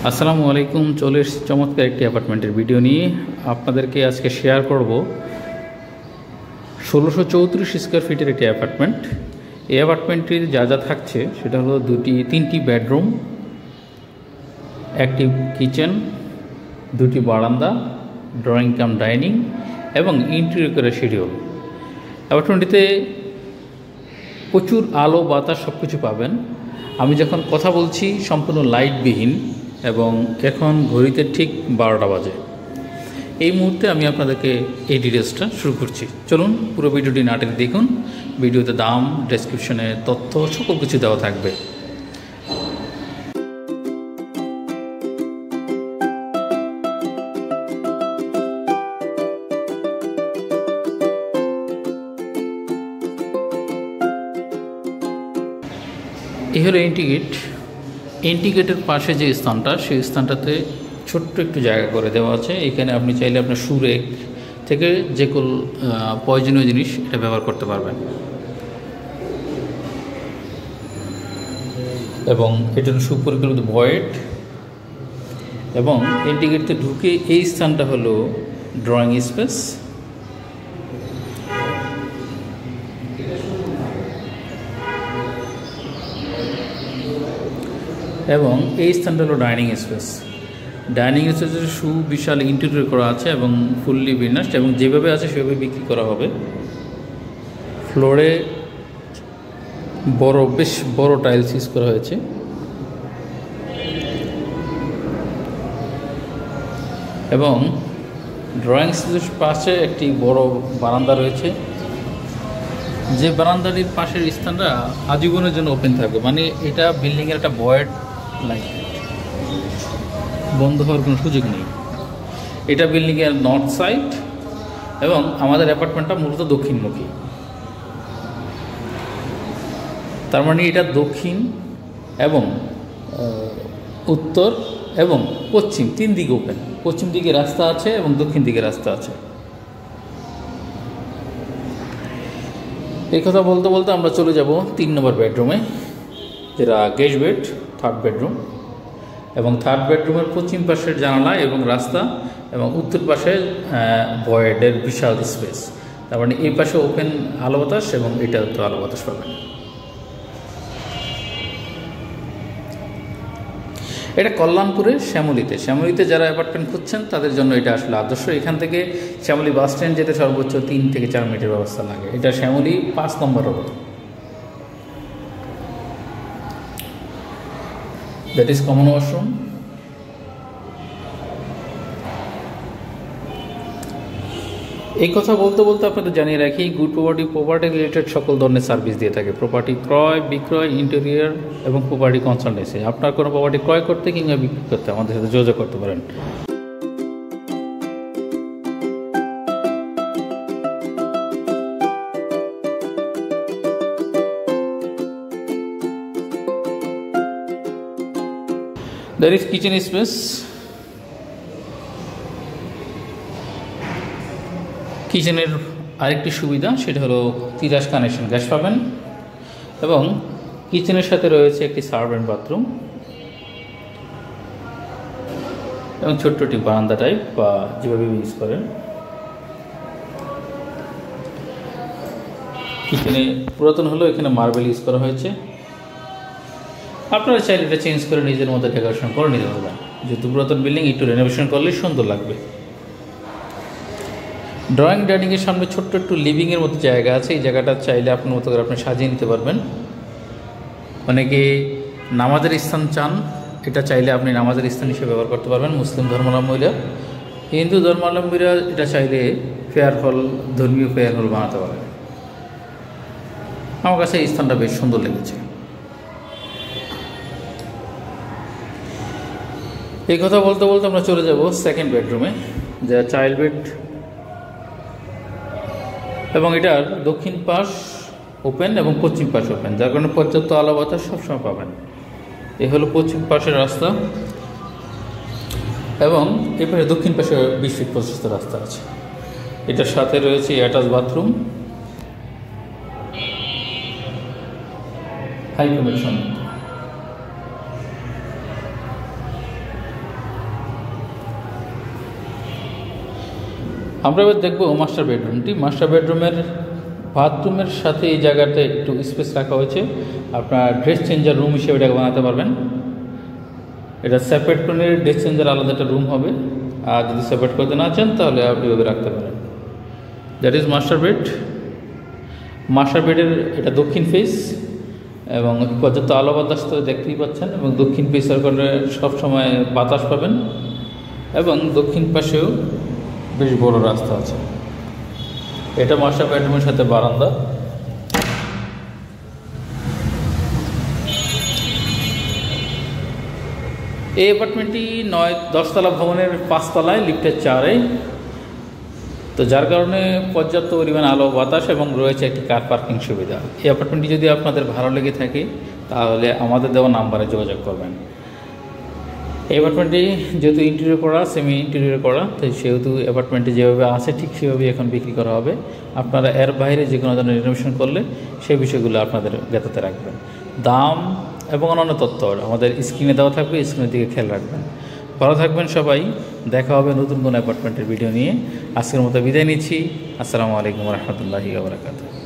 আসসালামু আলাইকুম। চলে এসেছি চমৎকার একটি অ্যাপার্টমেন্টের ভিডিও নিয়ে। আপনাদেরকে আজকে শেয়ার করব 1634 স্কোয়ার ফিটের একটি অ্যাপার্টমেন্ট। এই অ্যাপার্টমেন্টটির যা যা থাকছে সেটা হলো তিনটি বেডরুম, একটি কিচেন, দুটি বারান্দা, ড্রয়িং কাম ডাইনিং এবং ইন্টেরিয়র করে শিডিউল। অ্যাপার্টমেন্টটিতে প্রচুর আলো বাতাস সব কিছু পাবেন। আমি যখন কথা বলছি সম্পূর্ণ লাইটবিহীন এবং এখন ঘড়িতে ঠিক 12টা বাজে। এই মুহূর্তে আমি আপনাদেরকে এই ডিটেলসটা শুরু করছি। চলুন পুরো ভিডিওটি না টেনে দেখুন। ভিডিওতে দাম, ডেসক্রিপশনে তথ্য সকল কিছু দেওয়া থাকবে। এই হলো এন্ট্রি গেট। এন্ট্রি গেটের পাশে যে স্থানটা, সেই স্থানটাতে ছোট্ট একটু জায়গা করে দেওয়া আছে। এখানে আপনি চাইলে আপনার সুরেক থেকে যে কোনো প্রয়োজনীয় জিনিস এটা ব্যবহার করতে পারবেন। এবং এটার সুপরিকল্পিত ভয়েড। এবং এন্ট্রি গেটতে ঢুকে এই স্থানটা হলো ড্রয়িং স্পেস। এবং এই স্থানটা হলো ডাইনিং স্পেস। ডাইনিং স্পেসের সুবিশাল ইন্টেরিয়র করা আছে এবং ফুললি বিন্যাস্ট, এবং যেভাবে আছে সেভাবে বিক্রি করা হবে। ফ্লোরে বেশ বড় টাইলস ইউজ করা হয়েছে। এবং ড্রয়িং স্পেসের পাশে একটি বড় বারান্দা রয়েছে, যে বারান্দাটির পাশের স্থানটা আজীবনের জন্য ওপেন থাকবে। মানে এটা বিল্ডিংয়ের একটা ভয়েড লাইন, বন্ধ হওয়ার কোনো সুযোগ নেই। এটা বিল্ডিংয়ের নর্থ সাইড এবং আমাদের অ্যাপার্টমেন্টটা মূলত দক্ষিণমুখী। তার মানে এটা দক্ষিণ এবং উত্তর এবং পশ্চিম তিন দিকে ওপেন। পশ্চিম দিকে রাস্তা আছে এবং দক্ষিণ দিকে রাস্তা আছে। এই কথা বলতে বলতে আমরা চলে যাব 3 নম্বর বেডরুমে, যেটা গেস্ট বেড, থার্ড বেডরুম। এবং থার্ড বেডরুমের পশ্চিম পাশের জানালা এবং রাস্তা, এবং উত্তর পাশে ভয়েডের বিশাল স্পেস। তার মানে এই পাশে ওপেন আলো বাতাস এবং এটা তো আলো বাতাস পাবেন। এটা কল্যাণপুরের শ্যামলীতে যারা অ্যাপার্টমেন্ট খুঁজছেন তাদের জন্য এটা আসলে আদর্শ। এখান থেকে শ্যামলী বাস স্ট্যান্ড যেতে সর্বোচ্চ 3 থেকে 4 মিনিটের ব্যবস্থা লাগে। এটা শ্যামলী 5 নম্বর road. That is common washroom. এই কথা বলতে বলতে আপনাদের জানিয়ে রাখি, গুড প্রপার্টি রিলেটেড সকল ধরনের সার্ভিস দিয়ে থাকে। প্রপার্টি ক্রয়, বিক্রয়, ইন্টেরিয়র এবং প্রপার্টি কনসালটেন্সি। আপনার কোনো প্রপার্টি ক্রয় করতে কিংবা বিক্রি করতে আমাদের সাথে যোগাযোগ করতে পারেন। There is kitchen space. কিচেনের আরেকটি সুবিধা সেটা হলো তিতাস কানেকশন গ্যাস পাবেন, এবং কিচেনের সাথে রয়েছে একটি সার্ভেন্ট বাথরুম এবং ছোট্ট একটি বারান্দা টাইপ বা যেভাবে ইউজ করেন। কিচেনে পুরাতন হলেও এখানে মার্বেল ইউজ করা হয়েছে। আপনারা চাইলে এটা চেঞ্জ করে নিজের মতো ডেকোরেশন করে নিতে পারবেন। যেহেতু পুরাতন বিল্ডিং, একটু রেনোভেশন করলে সুন্দর লাগবে। ড্রয়িং ডাইনিংয়ের সামনে ছোট্ট একটু লিভিংয়ের মতো জায়গা আছে। এই জায়গাটা চাইলে আপনার মতো করে আপনি সাজিয়ে নিতে পারবেন। অনেকে নামাজের স্থান চান, এটা চাইলে আপনি নামাজের স্থান হিসেবে ব্যবহার করতে পারবেন। মুসলিম ধর্মাবলম্বীরা, হিন্দু ধর্মাবলম্বীরা এটা চাইলে ফেয়ার হল, ধর্মীয় ফেয়ার হল বানাতে পারেন। আমার কাছে এই স্থানটা বেশ সুন্দর লেগেছে। এই কথা বলতে বলতে আমরা চলে যাব সেকেন্ড বেডরুমে, যা চাইল্ড বেড, এবং এটার দক্ষিণ পাশ ওপেন এবং পশ্চিম পাশ ওপেন, যার কারণে পর্যাপ্ত আলো বাতাস সবসময় পাবেন। এই হলো পশ্চিম পাশের রাস্তা, এবং এই পাশে দক্ষিণ পাশে 20 ফিট প্রশস্ত রাস্তা আছে। এটার সাথে রয়েছে অ্যাটাচ বাথরুম, হাই কানেকশন। আমরা এবার দেখবো মাস্টার বেডরুমটি। মাস্টার বেডরুমের বাথরুমের সাথে এই জায়গাতে একটু স্পেস রাখা হয়েছে, আপনার ড্রেস চেঞ্জার রুম হিসেবে এটাকে বানাতে পারবেন। এটা সেপারেট করে ড্রেস চেঞ্জার আলাদা একটা রুম হবে, আর যদি সেপারেট করতে না চান তাহলে আপনি এভাবে রাখতে পারেন। That is master bed. Master বেডের এটা দক্ষিণ ফেস এবং পর্যাপ্ত আলো বাতাস তো দেখতেই পাচ্ছেন, এবং দক্ষিণ ফেসের করে সবসময় বাতাস পাবেন, এবং দক্ষিণ পাশেও বেশ বড় রাস্তা আছে। এটা মাস্টার বেডরুমের সাথে বারান্দা। এই অ্যাপার্টমেন্টটি 9-10 তলা ভবনের 5 তলায়, লিফটের 4-এ, তো যার কারণে পর্যাপ্ত পরিমাণ আলো বাতাস এবং রয়েছে একটি কার পার্কিং সুবিধা। এই অ্যাপার্টমেন্টটি যদি আপনাদের ভালো লেগে থাকে তাহলে আমাদের দেওয়া নাম্বারে যোগাযোগ করবেন। এই অ্যাপার্টমেন্টটি যেহেতু ইন্টেরিয়র করা, সেমি ইন্টেরিয়র করা, তাই সেহেতু অ্যাপার্টমেন্টটি যেভাবে আছে ঠিক সেভাবেই এখন বিক্রি করা হবে। আপনারা এর বাইরে যে কোনো ধরনের রিনোভেশন করলে সেই বিষয়গুলো আপনাদের জ্ঞাতাতে রাখবেন। দাম এবং অন্যান্য তথ্য আমাদের স্ক্রিনে দেওয়া থাকবে, স্ক্রিনের দিকে খেয়াল রাখবেন। ভালো থাকবেন সবাই, দেখা হবে নতুন কোনো অ্যাপার্টমেন্টের ভিডিও নিয়ে। আজকের মতো বিদায় নিচ্ছি। আসসালামু আলাইকুম রহমতুল্লাহি ওয়া বারাকাতুহু।